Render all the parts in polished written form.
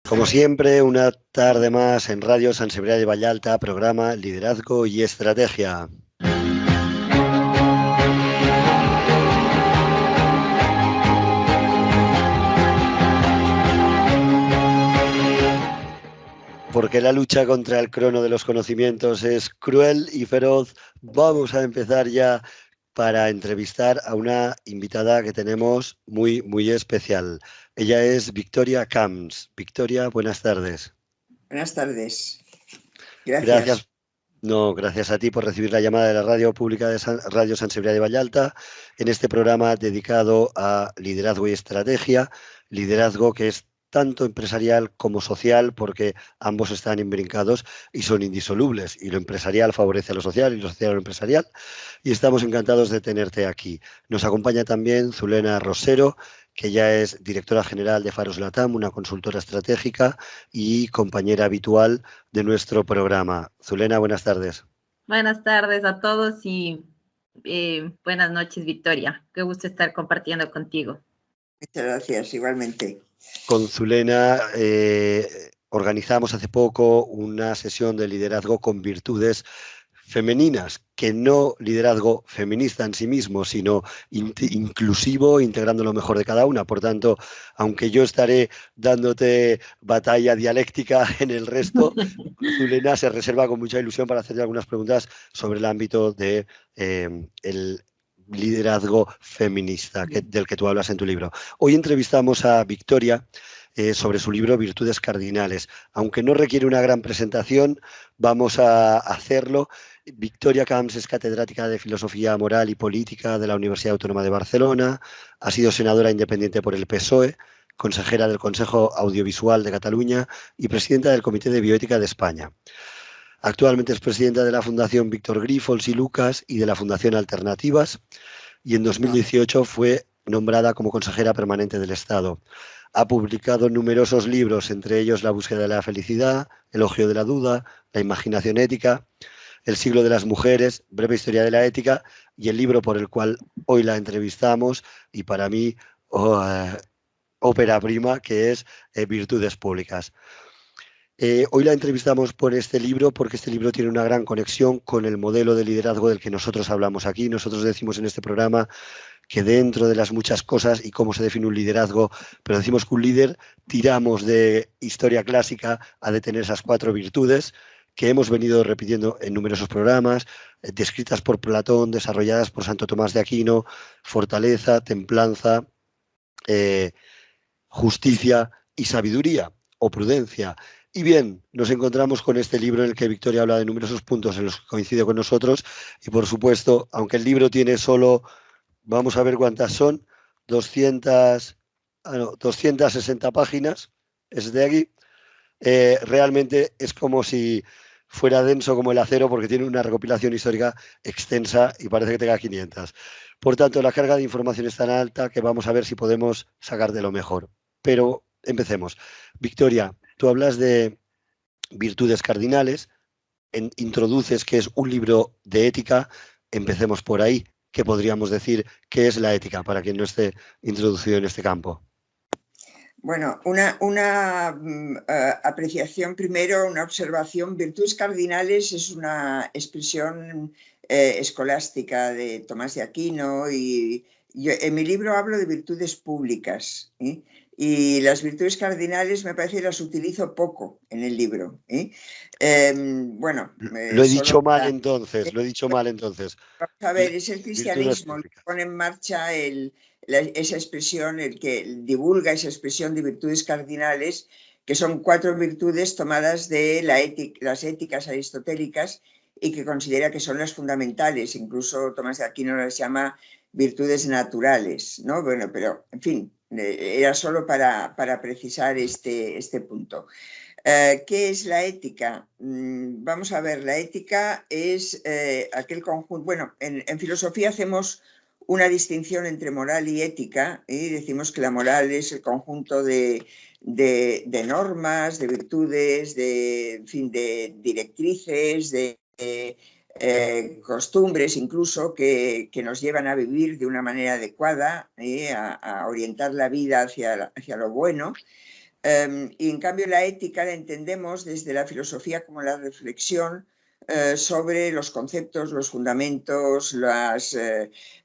Como siempre, una tarde más en Radio Sant Cebrià de Vallalta, programa Liderazgo y Estrategia. Porque la lucha contra el crono de los conocimientos es cruel y feroz, vamos a empezar ya para entrevistar a una invitada que tenemos muy especial. Ella es Victoria Camps. Victoria, buenas tardes. Buenas tardes. Gracias. Gracias. No, gracias a ti por recibir la llamada de la radio pública de Radio Sant Cebrià de Vallalta en este programa dedicado a liderazgo y estrategia, liderazgo que es tanto empresarial como social, porque ambos están imbrincados y son indisolubles, y lo empresarial favorece a lo social y lo social a lo empresarial, y estamos encantados de tenerte aquí. Nos acompaña también Zulena Rosero, que ya es directora general de Faros Latam, una consultora estratégica y compañera habitual de nuestro programa. Zulena, buenas tardes. Buenas tardes a todos y buenas noches, Victoria. Qué gusto estar compartiendo contigo. Muchas gracias, igualmente. Con Zulena organizamos hace poco una sesión de liderazgo con virtudes femeninas, que no liderazgo feminista en sí mismo, sino inclusivo, integrando lo mejor de cada una. Por tanto, aunque yo estaré dándote batalla dialéctica en el resto, Zulena se reserva con mucha ilusión para hacerte algunas preguntas sobre el ámbito de el liderazgo feminista del que tú hablas en tu libro. Hoy entrevistamos a Victoria sobre su libro Virtudes Cardinales. Aunque no requiere una gran presentación, vamos a hacerlo. Victoria Camps es catedrática de Filosofía Moral y Política de la Universidad Autónoma de Barcelona, ha sido senadora independiente por el PSOE, consejera del Consejo Audiovisual de Cataluña y presidenta del Comité de Bioética de España. Actualmente es presidenta de la Fundación Víctor Grífols y Lucas y de la Fundación Alternativas, y en 2018 fue nombrada como consejera permanente del Estado. Ha publicado numerosos libros, entre ellos La búsqueda de la felicidad, Elogio de la duda, La imaginación ética, El siglo de las mujeres, Breve historia de la ética, y el libro por el cual hoy la entrevistamos, y para mí ópera prima, que es Virtudes Públicas. Hoy la entrevistamos por este libro porque este libro tiene una gran conexión con el modelo de liderazgo del que nosotros hablamos aquí. Nosotros decimos en este programa que dentro de las muchas cosas y cómo se define un liderazgo, pero decimos que un líder tiramos de historia clásica a de tener esas 4 virtudes que hemos venido repitiendo en numerosos programas, descritas por Platón, desarrolladas por Santo Tomás de Aquino: fortaleza, templanza, justicia y sabiduría o prudencia. Y bien, nos encontramos con este libro en el que Victoria habla de numerosos puntos en los que coincide con nosotros, y por supuesto, aunque el libro tiene solo, vamos a ver cuántas son, 260 páginas, es de aquí, realmente es como si fuera denso como el acero, porque tiene una recopilación histórica extensa y parece que tenga 500. Por tanto, la carga de información es tan alta que vamos a ver si podemos sacar de lo mejor. Pero empecemos. Victoria, tú hablas de virtudes cardinales, introduces que es un libro de ética. Empecemos por ahí. ¿Qué podríamos decir? ¿Qué es la ética para quien no esté introducido en este campo? Bueno, una apreciación primero, una observación. Virtudes cardinales es una expresión escolástica de Tomás de Aquino, y yo en mi libro hablo de virtudes públicas, ¿eh? Y las virtudes cardinales me parece que las utilizo poco en el libro, ¿eh? Lo he dicho mal entonces, Vamos a ver, es el cristianismo el que pone en marcha esa expresión, el que divulga esa expresión de virtudes cardinales, que son 4 virtudes tomadas de las éticas aristotélicas y que considera que son las fundamentales. Incluso Tomás de Aquino las llama virtudes naturales, ¿no? Bueno, pero en fin, era solo para precisar este punto. ¿Qué es la ética? Vamos a ver, la ética es aquel conjunto. Bueno, en filosofía hacemos una distinción entre moral y ética, y decimos que la moral es el conjunto de normas, de virtudes, en fin, de directrices, de costumbres incluso que nos llevan a vivir de una manera adecuada, a orientar la vida hacia lo bueno. Y en cambio la ética la entendemos desde la filosofía como la reflexión sobre los conceptos, los fundamentos,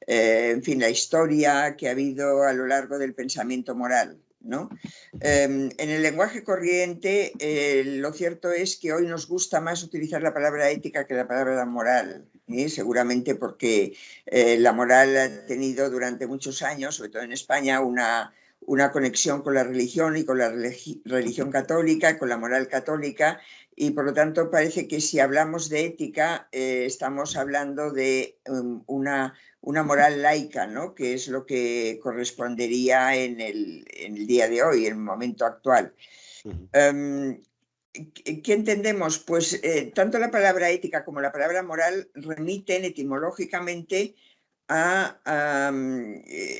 en fin, la historia que ha habido a lo largo del pensamiento moral, ¿no? En el lenguaje corriente, lo cierto es que hoy nos gusta más utilizar la palabra ética que la palabra moral, seguramente porque la moral ha tenido durante muchos años, sobre todo en España, una conexión con la religión y con la religión católica, con la moral católica, y por lo tanto parece que si hablamos de ética estamos hablando de una moral laica, ¿no? Que es lo que correspondería en el día de hoy, en el momento actual. ¿Qué entendemos? Pues tanto la palabra ética como la palabra moral remiten etimológicamente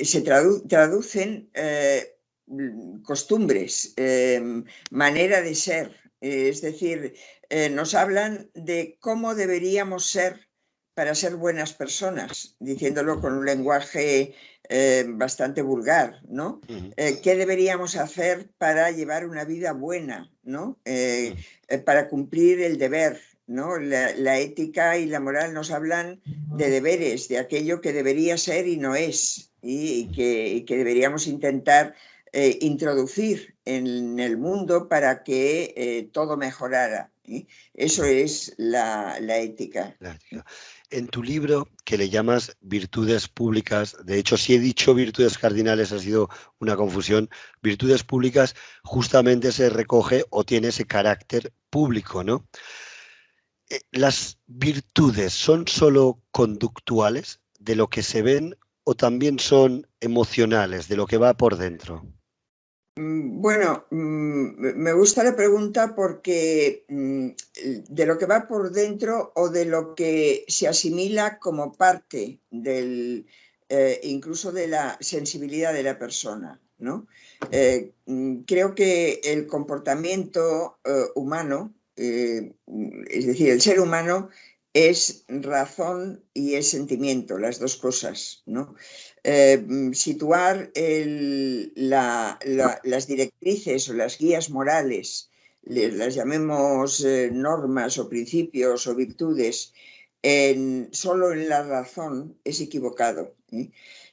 se traducen costumbres, manera de ser, es decir, nos hablan de cómo deberíamos ser para ser buenas personas, diciéndolo con un lenguaje bastante vulgar, ¿no? ¿Qué deberíamos hacer para llevar una vida buena, ¿no? Para cumplir el deber, ¿no? La ética y la moral nos hablan de deberes, de aquello que debería ser y no es, y que deberíamos intentar introducir en el mundo para que todo mejorara. Eso es la ética. En tu libro, que le llamas Virtudes Públicas, de hecho, si he dicho virtudes cardinales ha sido una confusión, virtudes públicas justamente se recoge o tiene ese carácter público, ¿no? ¿Las virtudes son solo conductuales de lo que se ven o también son emocionales, de lo que va por dentro? Bueno, me gusta la pregunta porque de lo que va por dentro o de lo que se asimila como parte incluso de la sensibilidad de la persona, ¿no? Creo que el comportamiento humano, es decir, el ser humano es razón y es sentimiento, las dos cosas, ¿no? Situar las directrices o las guías morales, las llamemos normas o principios o virtudes, solo en la razón es equivocado.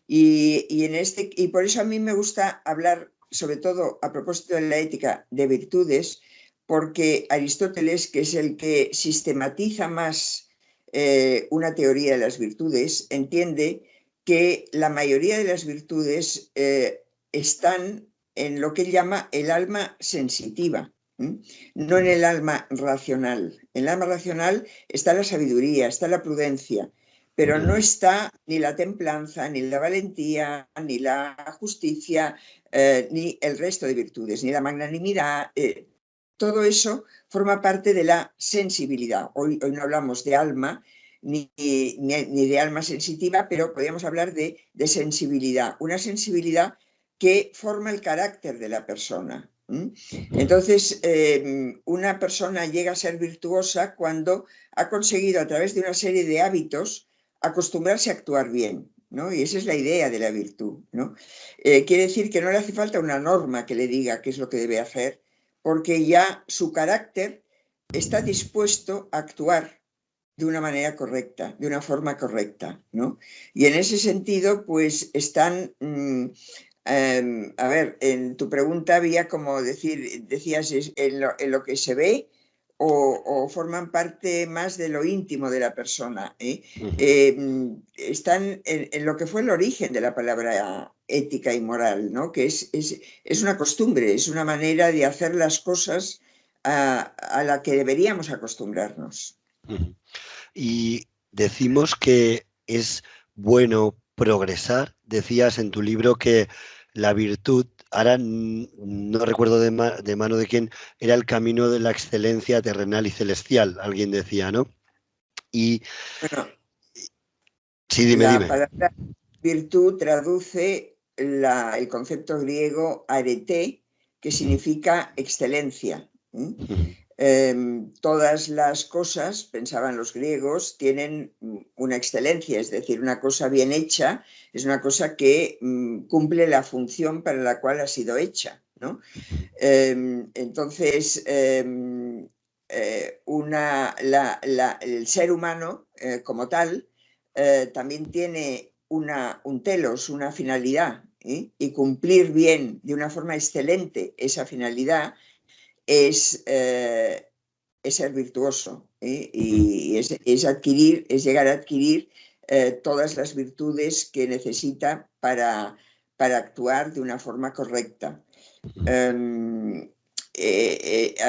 Y por eso a mí me gusta hablar, sobre todo a propósito de la ética, de virtudes, porque Aristóteles, que es el que sistematiza más una teoría de las virtudes, entiende que la mayoría de las virtudes están en lo que él llama el alma sensitiva, no en el alma racional. En el alma racional está la sabiduría, está la prudencia, pero no está ni la templanza, ni la valentía, ni la justicia, ni el resto de virtudes, ni la magnanimidad. Todo eso forma parte de la sensibilidad. Hoy no hablamos de alma, ni de alma sensitiva, pero podríamos hablar de sensibilidad, una sensibilidad que forma el carácter de la persona. Entonces, una persona llega a ser virtuosa cuando ha conseguido a través de una serie de hábitos acostumbrarse a actuar bien, ¿no? Y esa es la idea de la virtud, ¿no? Quiere decir que no le hace falta una norma que le diga qué es lo que debe hacer, porque ya su carácter está dispuesto a actuar de una manera correcta, de una forma correcta, ¿no? Y en ese sentido, pues están, a ver, en tu pregunta había como decías, en lo que se ve o forman parte más de lo íntimo de la persona. Están en lo que fue el origen de la palabra ética y moral, ¿no? Que es una costumbre, es una manera de hacer las cosas a la que deberíamos acostumbrarnos. Y decimos que es bueno progresar. Decías en tu libro que la virtud, ahora no recuerdo de mano de quién, era el camino de la excelencia terrenal y celestial, alguien decía, ¿no? Y bueno, sí, dime. La palabra virtud traduce el concepto griego arete, que significa excelencia. Todas las cosas, pensaban los griegos, tienen una excelencia, es decir, una cosa bien hecha es una cosa que cumple la función para la cual ha sido hecha. ¿no? Entonces, el ser humano como tal también tiene un telos, una finalidad, y cumplir bien, de una forma excelente, esa finalidad es ser virtuoso, y es llegar a adquirir todas las virtudes que necesita para actuar de una forma correcta. A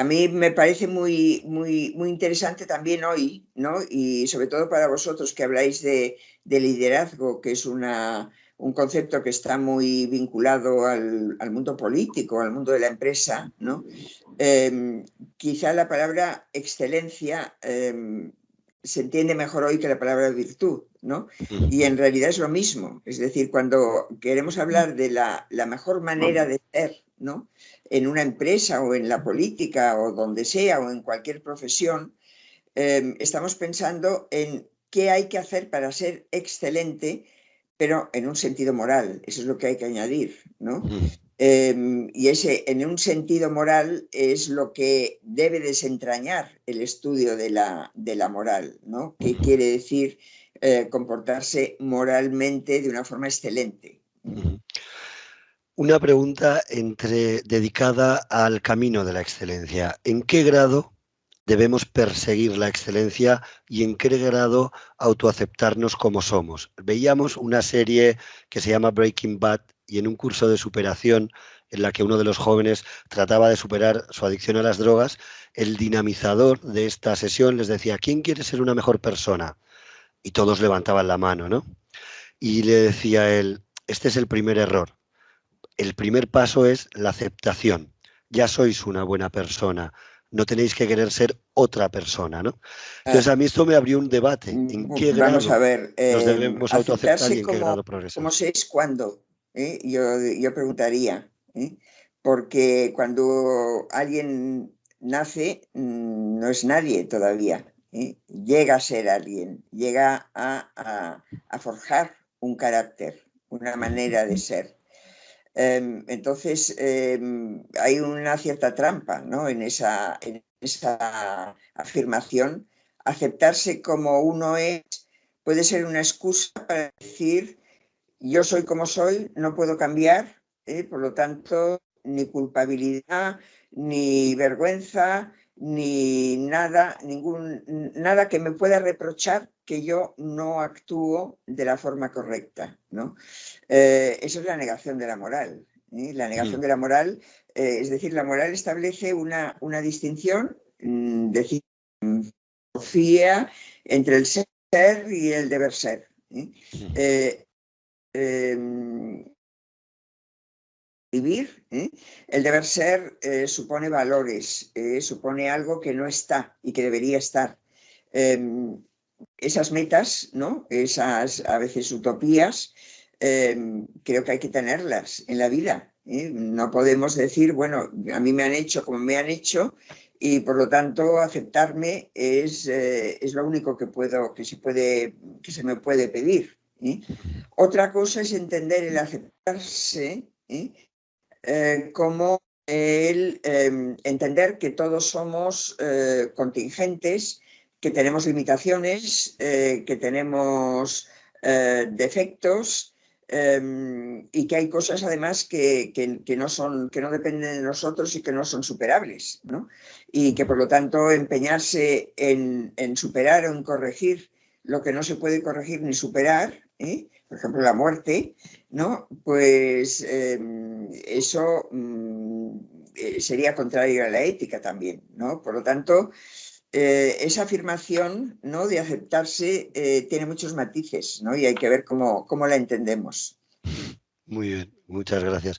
mí me parece muy, muy, muy interesante también hoy, ¿no? Y sobre todo para vosotros que habláis de liderazgo, que es un concepto que está muy vinculado al mundo político, al mundo de la empresa, ¿no? Quizá la palabra excelencia se entiende mejor hoy que la palabra virtud, ¿no? Y en realidad es lo mismo. Es decir, cuando queremos hablar de la mejor manera de ser, ¿no? En una empresa o en la política o donde sea o en cualquier profesión, estamos pensando en qué hay que hacer para ser excelente, pero en un sentido moral. Eso es lo que hay que añadir, ¿no? Y ese, en un sentido moral, es lo que debe desentrañar el estudio de la moral, ¿no? ¿Qué quiere decir comportarse moralmente de una forma excelente? Una pregunta dedicada al camino de la excelencia. ¿En qué grado debemos perseguir la excelencia y en qué grado autoaceptarnos como somos? Veíamos una serie que se llama Breaking Bad, y en un curso de superación en la que uno de los jóvenes trataba de superar su adicción a las drogas, el dinamizador de esta sesión les decía: ¿quién quiere ser una mejor persona? Y todos levantaban la mano, ¿no? Y le decía él: este es el primer error. El primer paso es la aceptación. Ya sois una buena persona, no tenéis que querer ser otra persona, ¿no? Entonces a mí esto me abrió un debate. ¿En qué grado Vamos a ver, nos debemos autoaceptar y en qué grado como progresar? se es cuando, yo preguntaría, porque cuando alguien nace no es nadie todavía, llega a ser alguien, llega a forjar un carácter, una manera de ser. Entonces hay una cierta trampa, ¿no? en esa afirmación. Aceptarse como uno es puede ser una excusa para decir: yo soy como soy, no puedo cambiar, por lo tanto, ni culpabilidad, ni vergüenza, ni nada, nada que me pueda reprochar que yo no actúo de la forma correcta, ¿no? Eso es la negación de la moral. La negación de la moral, es decir, la moral establece una distinción de filosofía entre el ser y el deber ser. Vivir, el deber ser supone valores, supone algo que no está y que debería estar. Esas metas, ¿no? Esas a veces utopías, creo que hay que tenerlas en la vida. No podemos decir: bueno, a mí me han hecho como me han hecho y por lo tanto aceptarme es lo único que se me puede pedir. Otra cosa es entender el aceptarse como el entender que todos somos contingentes, que tenemos limitaciones, que tenemos defectos, y que hay cosas además que no dependen de nosotros y que no son superables, ¿no? Y que por lo tanto empeñarse en superar o en corregir lo que no se puede corregir ni superar, por ejemplo la muerte, ¿no? Pues eso sería contrario a la ética también, ¿no? Por lo tanto, esa afirmación, ¿no?, de aceptarse tiene muchos matices, ¿no? Y hay que ver cómo la entendemos. Muy bien, muchas gracias.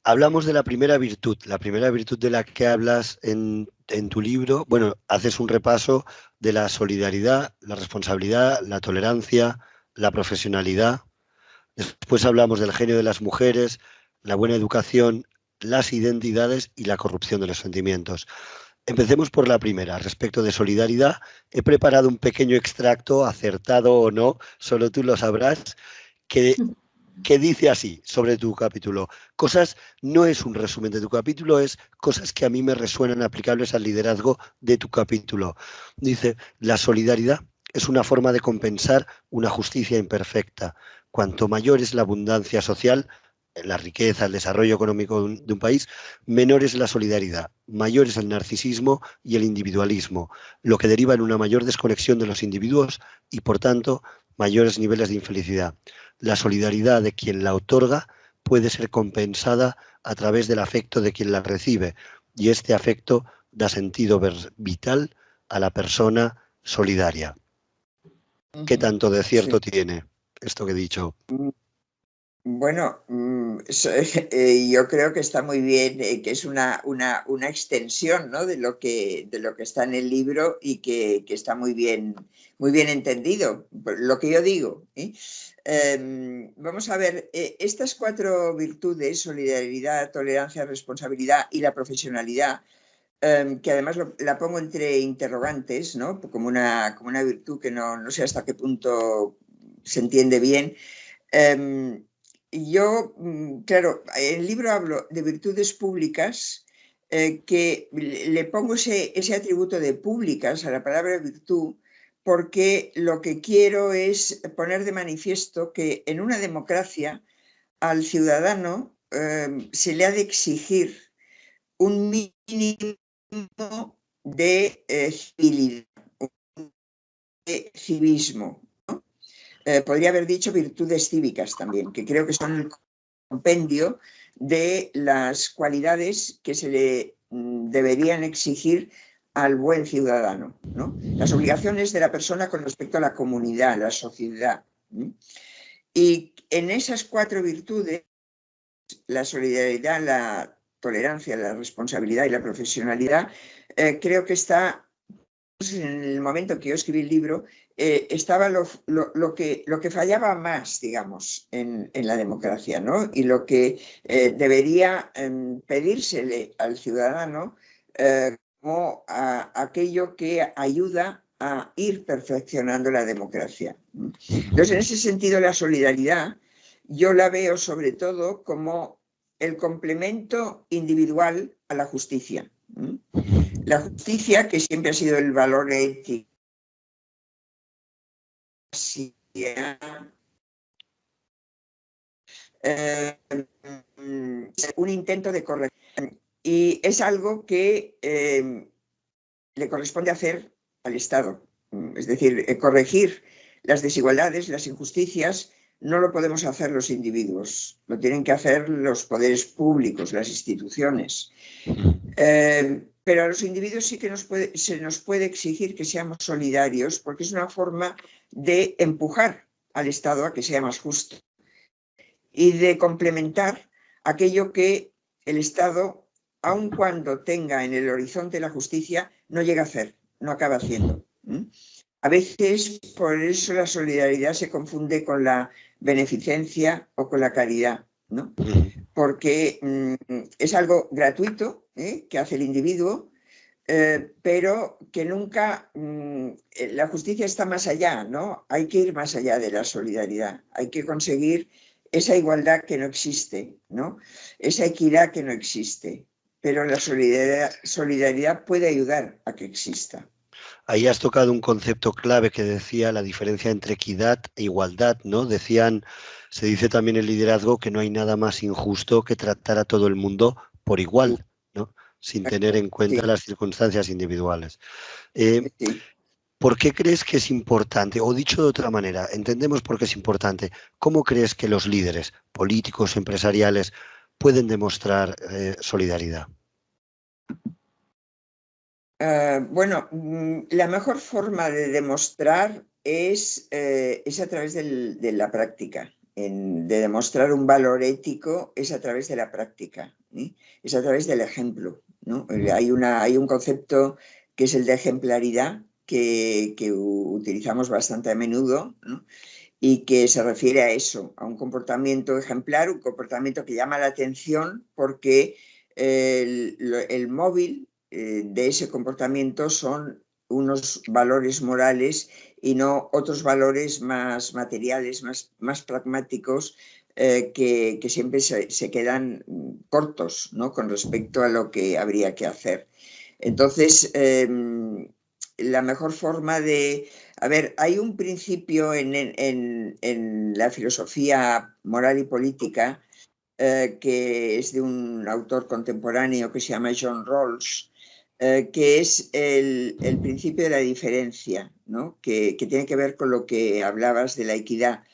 Hablamos de la primera virtud de la que hablas en tu libro. Bueno, haces un repaso de la solidaridad, la responsabilidad, la tolerancia, la profesionalidad. Después hablamos del genio de las mujeres, la buena educación, las identidades y la corrupción de los sentimientos. Empecemos por la primera. Respecto de solidaridad, he preparado un pequeño extracto, acertado o no, solo tú lo sabrás, que que dice así sobre tu capítulo. Cosas, no es un resumen de tu capítulo, es cosas que a mí me resuenan aplicables al liderazgo de tu capítulo. Dice, la solidaridad es una forma de compensar una justicia imperfecta. Cuanto mayor es la abundancia social, la riqueza, el desarrollo económico de un país, menor es la solidaridad, mayor es el narcisismo y el individualismo, lo que deriva en una mayor desconexión de los individuos y, por tanto, mayores niveles de infelicidad. La solidaridad de quien la otorga puede ser compensada a través del afecto de quien la recibe, y este afecto da sentido vital a la persona solidaria. ¿Qué tanto de cierto tiene esto que he dicho? Bueno, yo creo que está muy bien, que es una extensión, ¿no?, de lo que está en el libro y que está muy bien entendido, lo que yo digo, ¿eh? Vamos a ver, estas 4 virtudes, solidaridad, tolerancia, responsabilidad y la profesionalidad, que además la pongo entre interrogantes, ¿no?, como una virtud que no sé hasta qué punto se entiende bien. Yo, claro, en el libro hablo de virtudes públicas, que le pongo ese atributo de públicas a la palabra virtud, porque lo que quiero es poner de manifiesto que en una democracia al ciudadano se le ha de exigir un mínimo de civilidad, de civismo. Podría haber dicho virtudes cívicas también, que creo que son el compendio de las cualidades que se le deberían exigir al buen ciudadano, ¿no? Las obligaciones de la persona con respecto a la comunidad, a la sociedad. Y en esas 4 virtudes, la solidaridad, la tolerancia, la responsabilidad y la profesionalidad, creo que está, en el momento que yo escribí el libro, estaba lo que fallaba más, digamos, en la democracia, ¿no? Y lo que debería pedírsele al ciudadano como aquello que ayuda a ir perfeccionando la democracia. Entonces, en ese sentido, la solidaridad yo la veo sobre todo como el complemento individual a la justicia. La justicia, que siempre ha sido el valor ético, un intento de corrección, y es algo que le corresponde hacer al Estado. Es decir, corregir las desigualdades, las injusticias, no lo podemos hacer los individuos, lo tienen que hacer los poderes públicos, las instituciones. Pero a los individuos sí que se nos puede exigir que seamos solidarios, porque es una forma de empujar al Estado a que sea más justo y de complementar aquello que el Estado, aun cuando tenga en el horizonte la justicia, no llega a hacer, no acaba haciendo. A veces, por eso la solidaridad se confunde con la beneficencia o con la caridad, ¿no? Porque es algo gratuito, que hace el individuo, pero que nunca, la justicia está más allá, ¿no? Hay que ir más allá de la solidaridad, hay que conseguir esa igualdad que no existe, ¿no? Esa equidad que no existe, pero la solidaridad puede ayudar a que exista. Ahí has tocado un concepto clave que decía la diferencia entre equidad e igualdad, ¿no? Se dice también en liderazgo que no hay nada más injusto que tratar a todo el mundo por igual, ¿no? Sin tener en cuenta las circunstancias individuales. ¿Por qué crees que es importante? O dicho de otra manera, entendemos por qué es importante. ¿Cómo crees que los líderes políticos, empresariales, pueden demostrar solidaridad? Bueno, la mejor forma de demostrar es a través de la práctica. De demostrar un valor ético es a través de la práctica, es a través del ejemplo, ¿no? Hay un concepto que es el de ejemplaridad que utilizamos bastante a menudo, ¿no? Y que se refiere a eso, a un comportamiento ejemplar, un comportamiento que llama la atención porque el móvil de ese comportamiento son unos valores morales y no otros valores más materiales, más pragmáticos, que siempre se quedan cortos, ¿no?, con respecto a lo que habría que hacer. Entonces, la mejor forma de... A ver, hay un principio en la filosofía moral y política que es de un autor contemporáneo que se llama John Rawls, que es el principio de la diferencia, ¿no?, que tiene que ver con lo que hablabas de la equidad.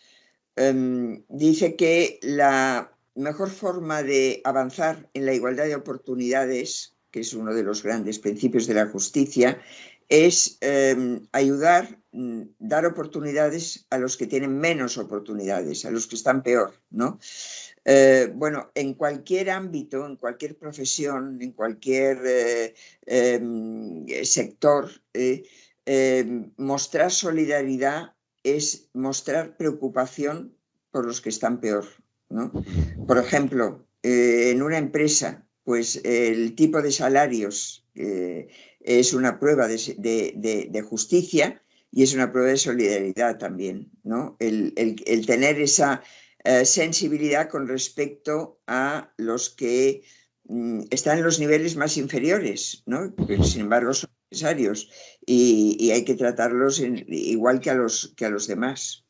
Dice que la mejor forma de avanzar en la igualdad de oportunidades, que es uno de los grandes principios de la justicia, es ayudar, dar oportunidades a los que tienen menos oportunidades, a los que están peor, ¿no? Bueno, en cualquier ámbito, en cualquier profesión, en cualquier sector, mostrar solidaridad es mostrar preocupación por los que están peor, ¿no? Por ejemplo, en una empresa, pues el tipo de salarios es una prueba de justicia y es una prueba de solidaridad también, ¿no? El tener esa sensibilidad con respecto a los que están en los niveles más inferiores, ¿no? Pero, sin embargo, son necesarios y hay que tratarlos igual que a los demás.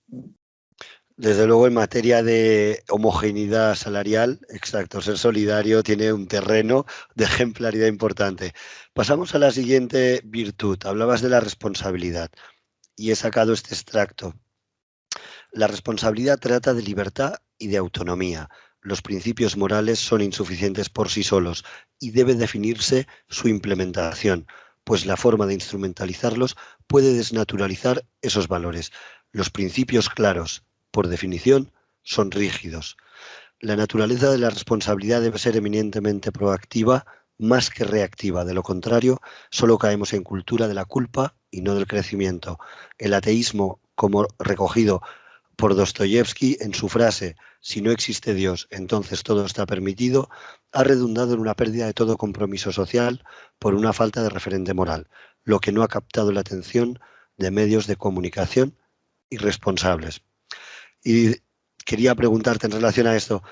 Desde luego, en materia de homogeneidad salarial, exacto, ser solidario tiene un terreno de ejemplaridad importante. Pasamos a la siguiente virtud. Hablabas de la responsabilidad y he sacado este extracto. La responsabilidad trata de libertad y de autonomía. Los principios morales son insuficientes por sí solos y debe definirse su implementación, pues la forma de instrumentalizarlos puede desnaturalizar esos valores. Los principios claros, por definición, son rígidos. La naturaleza de la responsabilidad debe ser eminentemente proactiva, más que reactiva. De lo contrario, solo caemos en cultura de la culpa y no del crecimiento. El ateísmo, como recogido por Dostoyevsky en su frase «Si no existe Dios, entonces todo está permitido», ha redundado en una pérdida de todo compromiso social por una falta de referente moral, lo que no ha captado la atención de medios de comunicación irresponsables. Y quería preguntarte en relación a esto,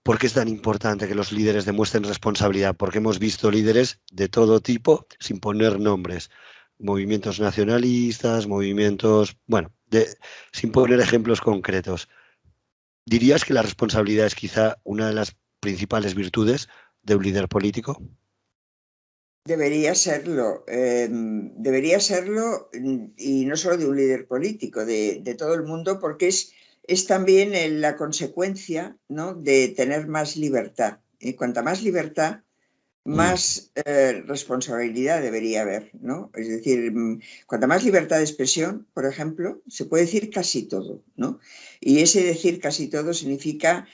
¿por qué es tan importante que los líderes demuestren responsabilidad? Porque hemos visto líderes de todo tipo, sin poner nombres, movimientos nacionalistas, movimientos, bueno, sin poner ejemplos concretos. ¿Dirías que la responsabilidad es quizá una de las principales virtudes de un líder político? Debería serlo y no solo de un líder político, de todo el mundo, porque es también la consecuencia, ¿no?, de tener más libertad. Y cuanta más libertad, más responsabilidad debería haber, ¿no? Es decir, cuanta más libertad de expresión, por ejemplo, se puede decir casi todo, ¿no? Y ese decir casi todo significa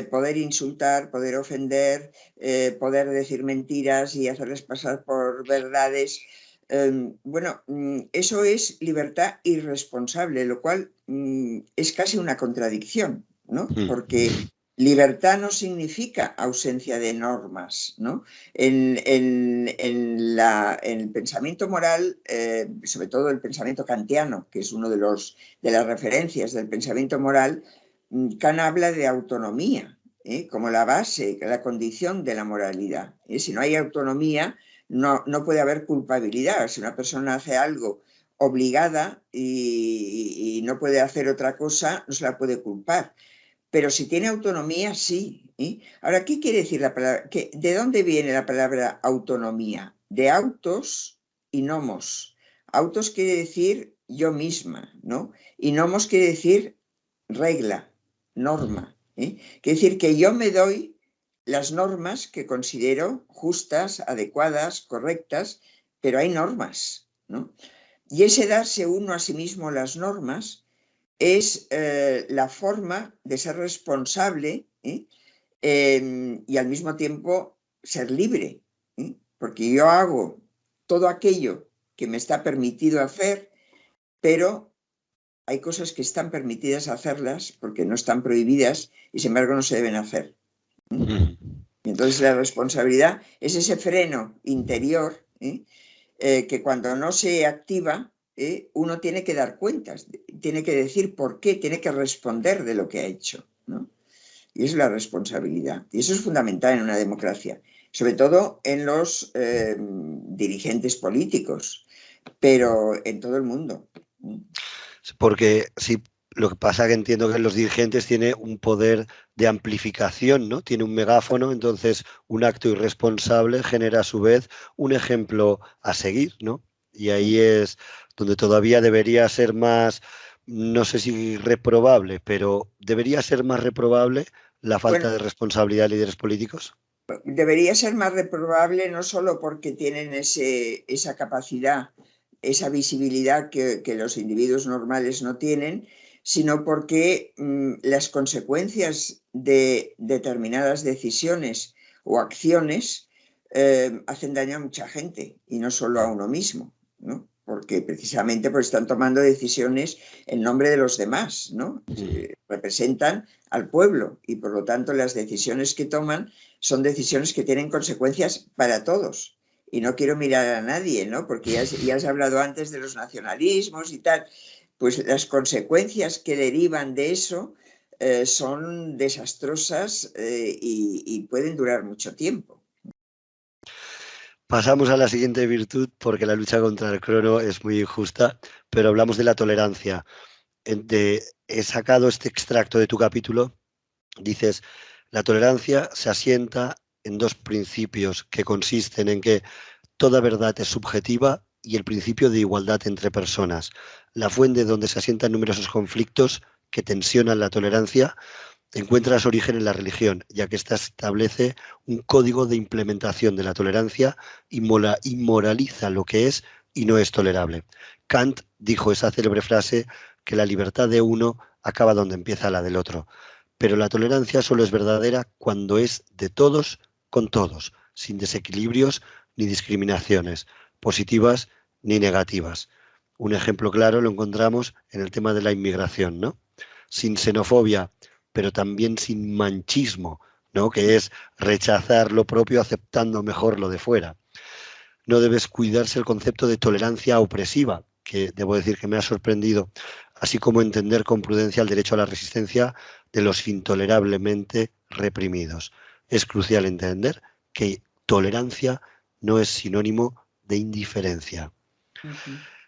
poder insultar, poder ofender, poder decir mentiras y hacerles pasar por verdades. Bueno, eso es libertad irresponsable, lo cual es casi una contradicción, ¿no? Porque libertad no significa ausencia de normas, ¿no? En el pensamiento moral, sobre todo el pensamiento kantiano, que es uno de las referencias del pensamiento moral, Kant habla de autonomía, como la base, la condición de la moralidad. Si no hay autonomía, no puede haber culpabilidad. Si una persona hace algo obligada y no puede hacer otra cosa, no se la puede culpar. Pero si tiene autonomía, sí. Ahora, ¿qué quiere decir la palabra? ¿De dónde viene la palabra autonomía? De autos y nomos. Autos quiere decir yo misma, ¿no? Y nomos quiere decir regla, norma. Quiere decir que yo me doy las normas que considero justas, adecuadas, correctas, pero hay normas, ¿no? Y ese darse uno a sí mismo las normas es la forma de ser responsable y al mismo tiempo ser libre, porque yo hago todo aquello que me está permitido hacer, pero hay cosas que están permitidas hacerlas porque no están prohibidas y sin embargo no se deben hacer. Entonces la responsabilidad es ese freno interior que cuando no se activa, uno tiene que dar cuentas, tiene que decir por qué, tiene que responder de lo que ha hecho. ¿no? Y es la responsabilidad. Y eso es fundamental en una democracia, sobre todo en los dirigentes políticos, pero en todo el mundo. Porque sí, lo que pasa es que entiendo que los dirigentes tienen un poder de amplificación, ¿no? Tiene un megáfono, entonces un acto irresponsable genera a su vez un ejemplo a seguir, ¿no? Y ahí es donde todavía debería ser más, no sé si reprobable, pero debería ser más reprobable la falta de responsabilidad de líderes políticos. Debería ser más reprobable no solo porque tienen esa capacidad, esa visibilidad que los individuos normales no tienen, sino porque las consecuencias de determinadas decisiones o acciones hacen daño a mucha gente y no solo a uno mismo, ¿no? Porque precisamente pues, están tomando decisiones en nombre de los demás, ¿no? Representan al pueblo y por lo tanto las decisiones que toman son decisiones que tienen consecuencias para todos. Y no quiero mirar a nadie, ¿no? Porque ya has hablado antes de los nacionalismos y tal. Pues las consecuencias que derivan de eso son desastrosas y pueden durar mucho tiempo. Pasamos a la siguiente virtud porque la lucha contra el crono es muy injusta, pero hablamos de la tolerancia. He sacado este extracto de tu capítulo. Dices, la tolerancia se asienta en dos principios que consisten en que toda verdad es subjetiva y el principio de igualdad entre personas. La fuente donde se asientan numerosos conflictos que tensionan la tolerancia encuentra su origen en la religión, ya que ésta establece un código de implementación de la tolerancia y moraliza lo que es y no es tolerable. Kant dijo esa célebre frase que la libertad de uno acaba donde empieza la del otro. Pero la tolerancia solo es verdadera cuando es de todos con todos, sin desequilibrios ni discriminaciones, positivas ni negativas. Un ejemplo claro lo encontramos en el tema de la inmigración, ¿no? Sin xenofobia, pero también sin manchismo, ¿no? Que es rechazar lo propio aceptando mejor lo de fuera. No debe descuidarse el concepto de tolerancia opresiva, que debo decir que me ha sorprendido, así como entender con prudencia el derecho a la resistencia de los intolerablemente reprimidos. Es crucial entender que tolerancia no es sinónimo de indiferencia.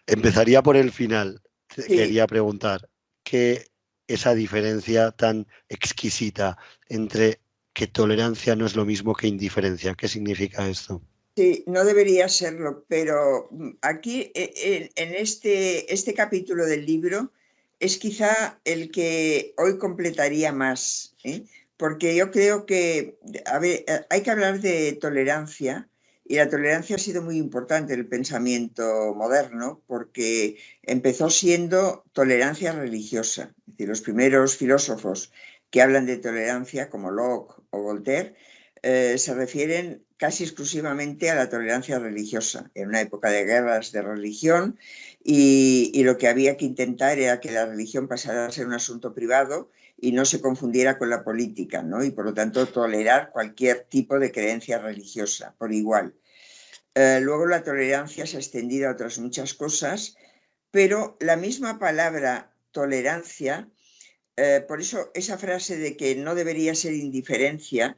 Empezaría por el final. Sí. Quería preguntar, ¿qué esa diferencia tan exquisita entre que tolerancia no es lo mismo que indiferencia? ¿Qué significa esto? Sí, no debería serlo, pero aquí en este capítulo del libro es quizá el que hoy completaría más, ¿eh? Porque yo creo que hay que hablar de tolerancia y la tolerancia ha sido muy importante en el pensamiento moderno porque empezó siendo tolerancia religiosa. Es decir, los primeros filósofos que hablan de tolerancia, como Locke o Voltaire, se refieren casi exclusivamente a la tolerancia religiosa, en una época de guerras de religión, y lo que había que intentar era que la religión pasara a ser un asunto privado y no se confundiera con la política, ¿no? Y por lo tanto tolerar cualquier tipo de creencia religiosa por igual. Luego la tolerancia se ha extendido a otras muchas cosas, pero la misma palabra tolerancia, por eso esa frase de que no debería ser indiferencia,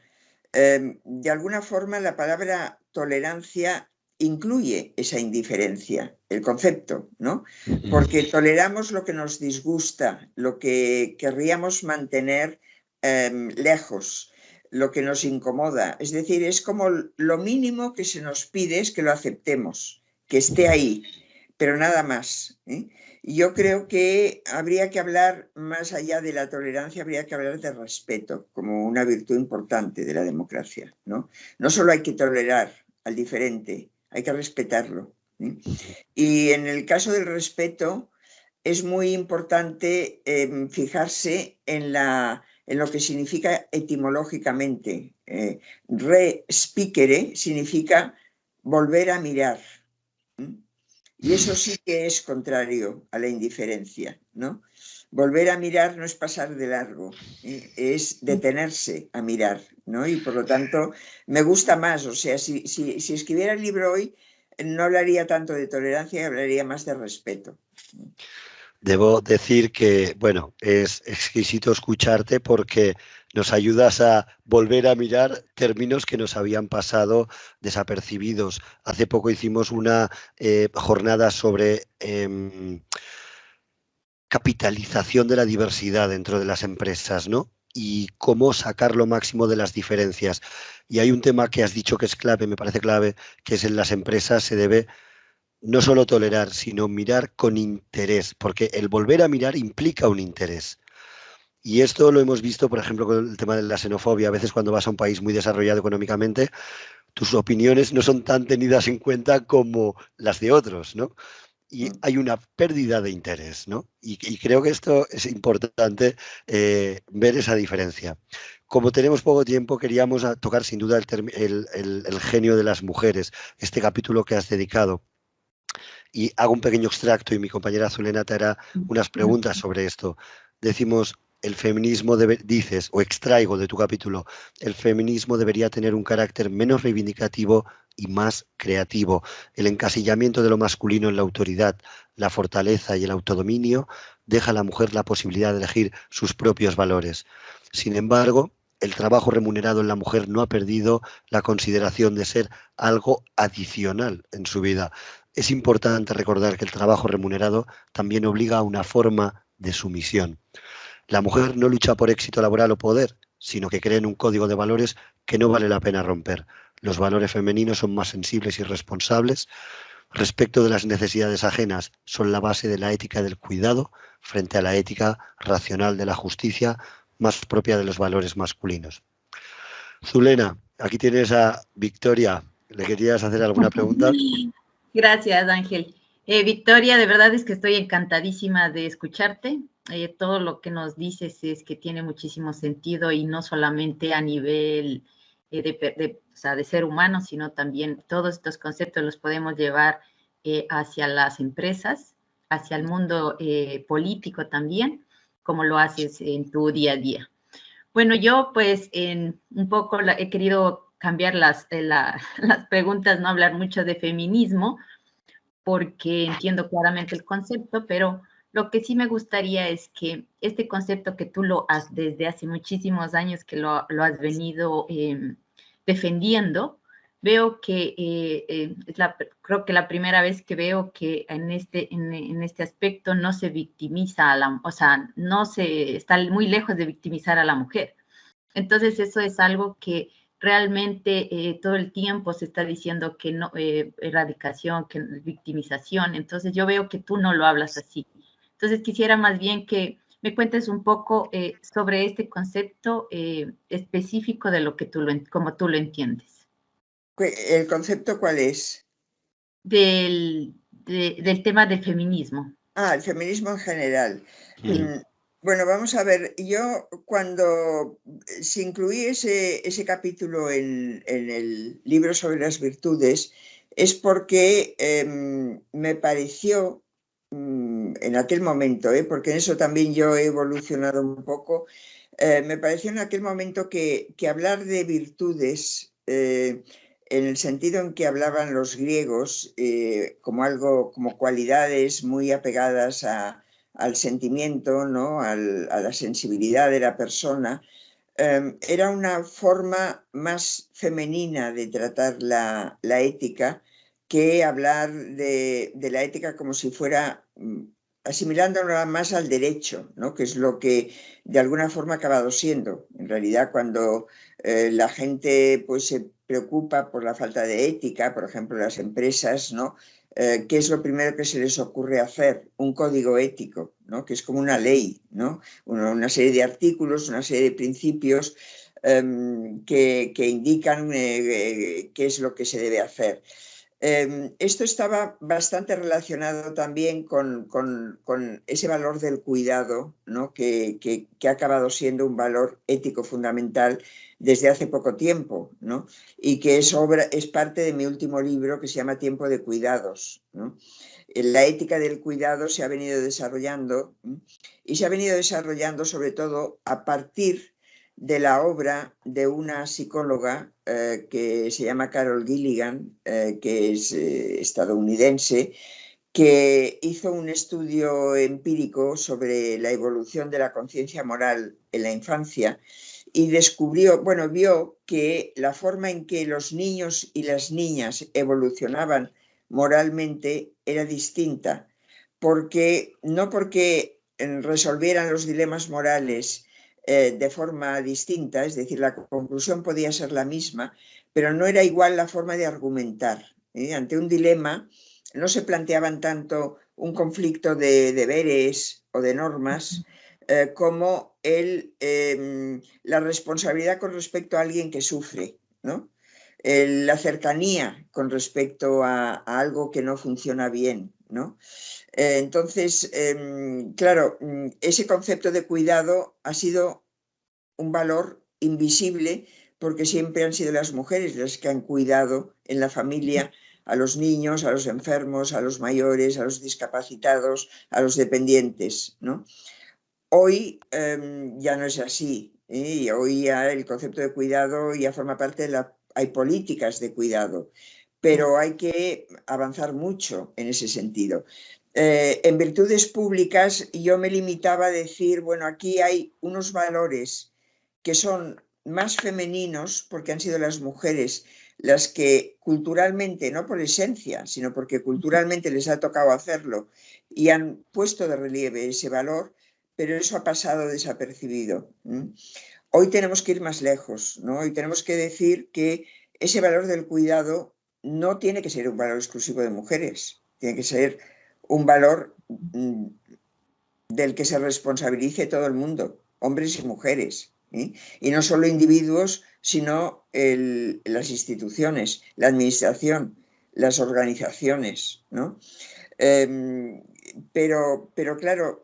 de alguna forma la palabra tolerancia incluye esa indiferencia, el concepto, ¿no? Porque toleramos lo que nos disgusta, lo que querríamos mantener lejos, lo que nos incomoda. Es decir, es como lo mínimo que se nos pide es que lo aceptemos, que esté ahí, pero nada más, ¿eh? Yo creo que habría que hablar, más allá de la tolerancia, habría que hablar de respeto como una virtud importante de la democracia, ¿no? No solo hay que tolerar al diferente, hay que respetarlo, ¿eh? Y en el caso del respeto es muy importante fijarse en lo que significa etimológicamente. Respicere significa volver a mirar. Y eso sí que es contrario a la indiferencia, ¿no? Volver a mirar no es pasar de largo, es detenerse a mirar, ¿no? Y por lo tanto me gusta más, o sea, si escribiera el libro hoy no hablaría tanto de tolerancia, hablaría más de respeto. Debo decir que, bueno, es exquisito escucharte porque nos ayudas a volver a mirar términos que nos habían pasado desapercibidos. Hace poco hicimos una jornada sobre capitalización de la diversidad dentro de las empresas, ¿no? Y cómo sacar lo máximo de las diferencias. Y hay un tema que has dicho que es clave, me parece clave, que es en las empresas se debe no solo tolerar, sino mirar con interés, porque el volver a mirar implica un interés. Y esto lo hemos visto, por ejemplo, con el tema de la xenofobia. A veces cuando vas a un país muy desarrollado económicamente, tus opiniones no son tan tenidas en cuenta como las de otros, ¿no? Y hay una pérdida de interés, ¿no? Y creo que esto es importante ver esa diferencia. Como tenemos poco tiempo, queríamos tocar sin duda el genio de las mujeres, este capítulo que has dedicado. Y hago un pequeño extracto y mi compañera Zulena te hará unas preguntas sobre esto. Decimos, el feminismo dices, o extraigo de tu capítulo, el feminismo debería tener un carácter menos reivindicativo y más creativo. El encasillamiento de lo masculino en la autoridad, la fortaleza y el autodominio deja a la mujer la posibilidad de elegir sus propios valores. Sin embargo, el trabajo remunerado en la mujer no ha perdido la consideración de ser algo adicional en su vida. Es importante recordar que el trabajo remunerado también obliga a una forma de sumisión. La mujer no lucha por éxito laboral o poder, sino que cree en un código de valores que no vale la pena romper. Los valores femeninos son más sensibles y responsables. Respecto de las necesidades ajenas, son la base de la ética del cuidado frente a la ética racional de la justicia, más propia de los valores masculinos. Zulena, aquí tienes a Victoria. ¿Le querías hacer alguna pregunta? Gracias, Ángel. Victoria, de verdad es que estoy encantadísima de escucharte. Todo lo que nos dices es que tiene muchísimo sentido y no solamente a nivel de ser humano, sino también todos estos conceptos los podemos llevar hacia las empresas, hacia el mundo político también, como lo haces en tu día a día. Bueno, yo pues un poco he querido cambiar las preguntas, no hablar mucho de feminismo, porque entiendo claramente el concepto, pero lo que sí me gustaría es que este concepto que tú lo has desde hace muchísimos años que lo has venido defendiendo, veo que creo que la primera vez que veo que en este aspecto no se victimiza o sea, no se está muy lejos de victimizar a la mujer. Entonces eso es algo que realmente todo el tiempo se está diciendo que no, erradicación, que victimización. Entonces yo veo que tú no lo hablas así. Entonces quisiera más bien que me cuentes un poco sobre este concepto específico de lo que como tú lo entiendes. ¿El concepto cuál es? Del tema del feminismo. El feminismo en general. Bueno, vamos a ver, yo cuando se incluí ese capítulo en el libro sobre las virtudes es porque me pareció en aquel momento, porque en eso también yo he evolucionado un poco, me pareció en aquel momento que hablar de virtudes en el sentido en que hablaban los griegos como cualidades muy apegadas al sentimiento, ¿no? a la sensibilidad de la persona, era una forma más femenina de tratar la ética que hablar de la ética como si fuera asimilándola más al derecho, ¿no? Que es lo que de alguna forma ha acabado siendo. En realidad, cuando la gente pues, se preocupa por la falta de ética, por ejemplo, las empresas, ¿no? ¿Qué es lo primero que se les ocurre hacer? Un código ético, ¿no? Que es como una ley, ¿no? Una serie de artículos, una serie de principios que indican qué es lo que se debe hacer. Esto estaba bastante relacionado también con ese valor del cuidado, ¿no? que ha acabado siendo un valor ético fundamental desde hace poco tiempo, ¿no? Y que es parte de mi último libro que se llama Tiempo de Cuidados, ¿no? La ética del cuidado se ha venido desarrollando y se ha venido desarrollando sobre todo a partir de la obra de una psicóloga que se llama Carol Gilligan, que es estadounidense, que hizo un estudio empírico sobre la evolución de la conciencia moral en la infancia y descubrió, bueno, vio que la forma en que los niños y las niñas evolucionaban moralmente era distinta, no porque resolvieran los dilemas morales de forma distinta, es decir, la conclusión podía ser la misma, pero no era igual la forma de argumentar. Ante un dilema no se planteaban tanto un conflicto de deberes o de normas como la responsabilidad con respecto a alguien que sufre, ¿no? La cercanía con respecto a algo que no funciona bien, ¿no? Entonces, claro, ese concepto de cuidado ha sido un valor invisible porque siempre han sido las mujeres las que han cuidado en la familia a los niños, a los enfermos, a los mayores, a los discapacitados, a los dependientes, ¿no? Hoy ya no es así, y hoy ya el concepto de cuidado ya forma parte de hay políticas de cuidado, pero hay que avanzar mucho en ese sentido. En virtudes públicas yo me limitaba a decir, bueno, aquí hay unos valores que son más femeninos porque han sido las mujeres las que culturalmente, no por esencia, sino porque culturalmente les ha tocado hacerlo y han puesto de relieve ese valor, pero eso ha pasado desapercibido. Hoy tenemos que ir más lejos, ¿no? Hoy tenemos que decir que ese valor del cuidado no tiene que ser un valor exclusivo de mujeres, tiene que ser un valor del que se responsabilice todo el mundo, hombres y mujeres, y no solo individuos, sino las instituciones, la administración, las organizaciones, ¿no? Pero claro,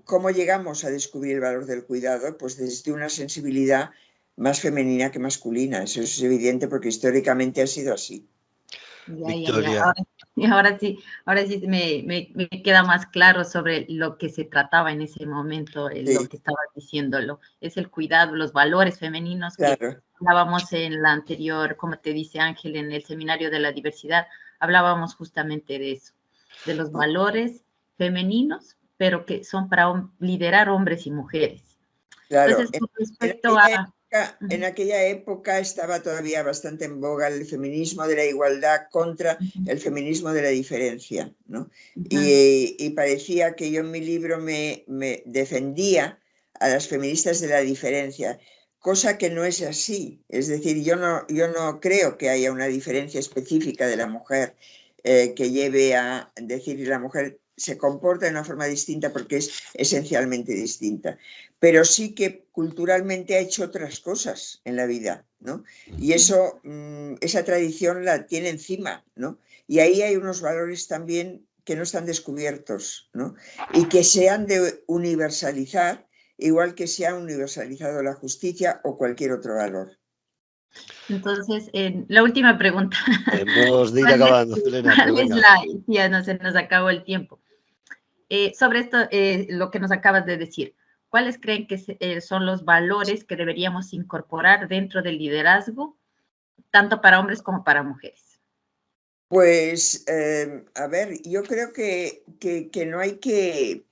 ¿cómo llegamos a descubrir el valor del cuidado? Pues desde una sensibilidad más femenina que masculina. Eso es evidente porque históricamente ha sido así. Victoria. Ahora sí me queda más claro sobre lo que se trataba en ese momento, lo que estabas diciéndolo. Es el cuidado, los valores femeninos que hablábamos en la anterior, como te dice Ángel, en el seminario de la diversidad, hablábamos justamente de eso, de los valores femeninos, pero que son para liderar hombres y mujeres. Claro, entonces, con respecto en aquella época estaba todavía bastante en boga el feminismo de la igualdad contra el feminismo de la diferencia, ¿no? Y parecía que yo en mi libro me defendía a las feministas de la diferencia, cosa que no es así. Es decir, yo no creo que haya una diferencia específica de la mujer que lleve a decir la mujer se comporta de una forma distinta porque es esencialmente distinta, pero sí que culturalmente ha hecho otras cosas en la vida, ¿no? Y eso, esa tradición la tiene encima, ¿no? Y ahí hay unos valores también que no están descubiertos, ¿no? Y que se han de universalizar, igual que se ha universalizado la justicia o cualquier otro valor. Entonces, la última pregunta. Hemos de ir acabando, Elena. Ya no se nos acabó el tiempo. Sobre esto, lo que nos acabas de decir, ¿cuáles creen que son los valores que deberíamos incorporar dentro del liderazgo, tanto para hombres como para mujeres? Pues, a ver, yo creo que no hay que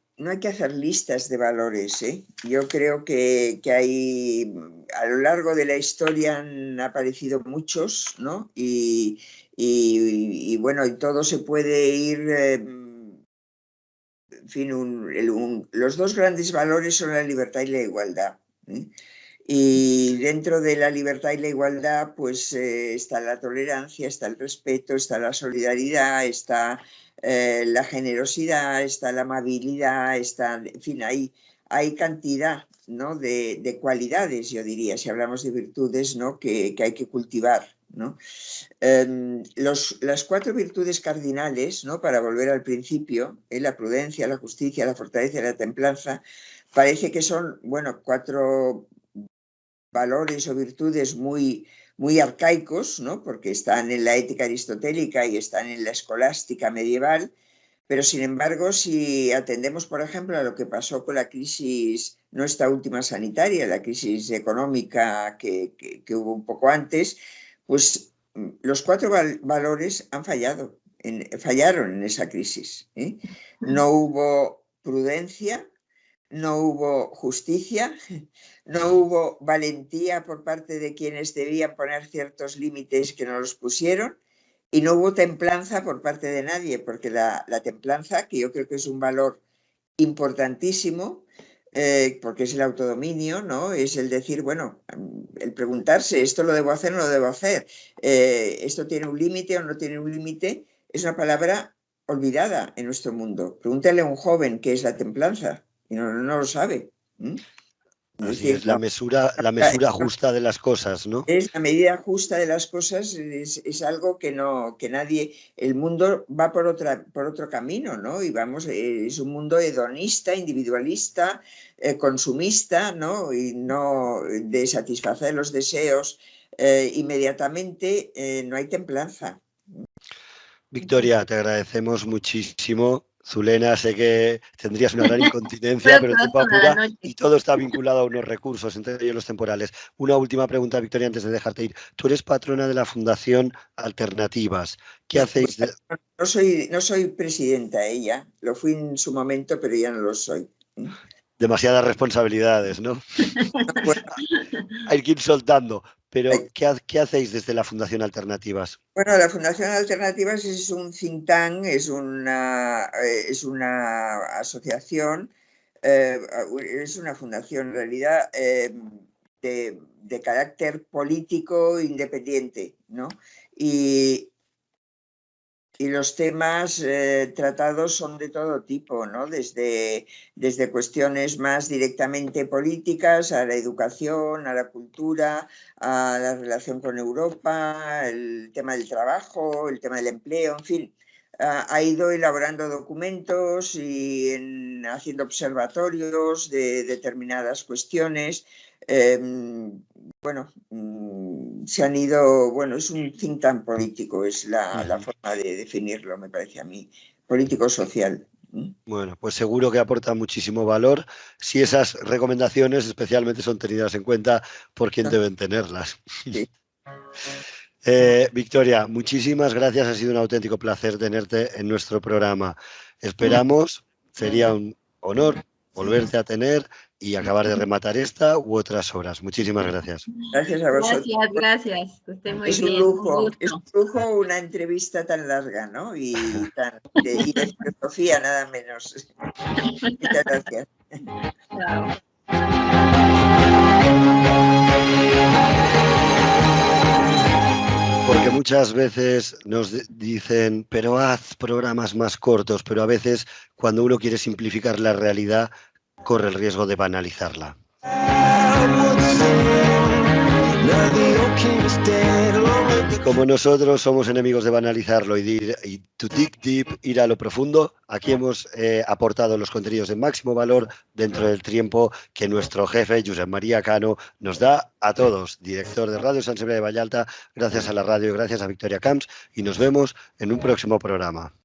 hacer listas de valores, ¿eh? Yo creo que hay, a lo largo de la historia han aparecido muchos, ¿no? Y bueno, y todo se puede ir, en fin, los dos grandes valores son la libertad y la igualdad, ¿eh? Y dentro de la libertad y la igualdad, pues está la tolerancia, está el respeto, está la solidaridad, está la generosidad, está la amabilidad, en fin, hay cantidad, ¿no? de cualidades, yo diría, si hablamos de virtudes, ¿no? que hay que cultivar, ¿no? Las 4 virtudes cardinales, ¿no? Para volver al principio, la prudencia, la justicia, la fortaleza y la templanza, parece que son, bueno, 4 valores o virtudes muy, muy arcaicos, ¿no? Porque están en la ética aristotélica y están en la escolástica medieval, pero sin embargo, si atendemos, por ejemplo, a lo que pasó con la crisis, no esta última sanitaria, la crisis económica que hubo un poco antes, pues los 4 valores han fallado. fallaron en esa crisis. No hubo prudencia, no hubo justicia, no hubo valentía por parte de quienes debían poner ciertos límites que no los pusieron, y no hubo templanza por parte de nadie, porque la templanza, que yo creo que es un valor importantísimo, porque es el autodominio, ¿no? Es el decir, bueno, el preguntarse, ¿esto lo debo hacer o no lo debo hacer? ¿Esto tiene un límite o no tiene un límite? Es una palabra olvidada en nuestro mundo. Pregúntale a un joven qué es la templanza y no lo sabe. Así es, la mesura justa de las cosas, ¿no? Es la medida justa de las cosas, es algo que nadie, el mundo va por otro camino, ¿no? Y vamos, es un mundo hedonista, individualista, consumista, ¿no? Y no de satisfacer los deseos inmediatamente, no hay templanza. Victoria, te agradecemos muchísimo. Zulena, sé que tendrías una gran incontinencia, pero tiempo apura y todo está vinculado a unos recursos, entre ellos los temporales. Una última pregunta, Victoria, antes de dejarte ir. Tú eres patrona de la Fundación Alternativas. ¿Qué hacéis? No soy presidenta ella, lo fui en su momento, pero ya no lo soy. Demasiadas responsabilidades, ¿no? Bueno, hay que ir soltando. Pero, ¿qué hacéis desde la Fundación Alternativas? Bueno, la Fundación Alternativas es un think tank, es una asociación, es una fundación en realidad de carácter político independiente, ¿no? Y los temas tratados son de todo tipo, ¿no? Desde cuestiones más directamente políticas a la educación, a la cultura, a la relación con Europa, el tema del trabajo, el tema del empleo, en fin. Ha ido elaborando documentos y haciendo observatorios de determinadas cuestiones. Bueno, se han ido, bueno, es un think tank político, es la forma de definirlo, me parece a mí, político-social. Bueno, pues seguro que aporta muchísimo valor si esas recomendaciones especialmente son tenidas en cuenta por quien deben tenerlas. Sí. Victoria, muchísimas gracias, ha sido un auténtico placer tenerte en nuestro programa. Esperamos, sería un honor volverte a tener y acabar de rematar esta u otras obras. Muchísimas gracias. Gracias a vosotros. Gracias. Usted muy es un lujo, una entrevista tan larga, ¿no? Y de filosofía nada menos. Muchas gracias. Chao. Porque muchas veces nos dicen, pero haz programas más cortos, pero a veces cuando uno quiere simplificar la realidad, corre el riesgo de banalizarla. Y como nosotros somos enemigos de banalizarlo y to dig deep, ir a lo profundo, aquí hemos aportado los contenidos de máximo valor dentro del tiempo que nuestro jefe, Josep María Cano, nos da a todos, director de Radio Sant Cebrià de Vallalta, gracias a la radio y gracias a Victoria Camps, y nos vemos en un próximo programa.